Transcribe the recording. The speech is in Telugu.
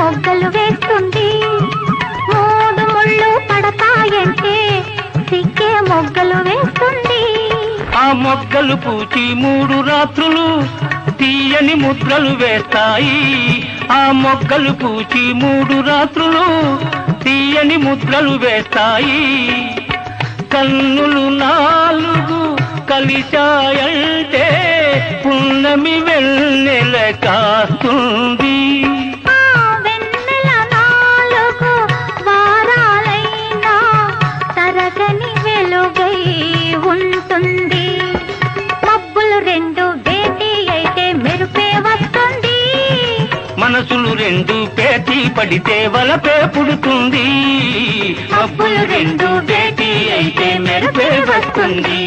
మొగ్గలు వేస్తుంది. మూడు ముళ్ళు పడతాయంటే సిగ్గే మొగ్గలు వేస్తుంది. ఆ మొగ్గలు పూచి 3 రాత్రులు తీయని ముద్రలు వేస్తాయి. ఆ మొగ్గలు పూచి 3 రాత్రులు తీయని ముద్రలు వేస్తాయి. కన్నులు 4 కలిశాయంటే పున్నమి వెన్నెల కాస్తుంది. వెన్నెల 4 వారాలైనా తరగని వెలుగై ఉంటుంది. మబ్బులు 2 భేటీ అయితే మెరుపే వస్తుంది. మనసులు 2 పేటీ పడితే వలపే పుడుతుంది. మబ్బులు 2 భేటీ అయితే మెరుపే వస్తుంది.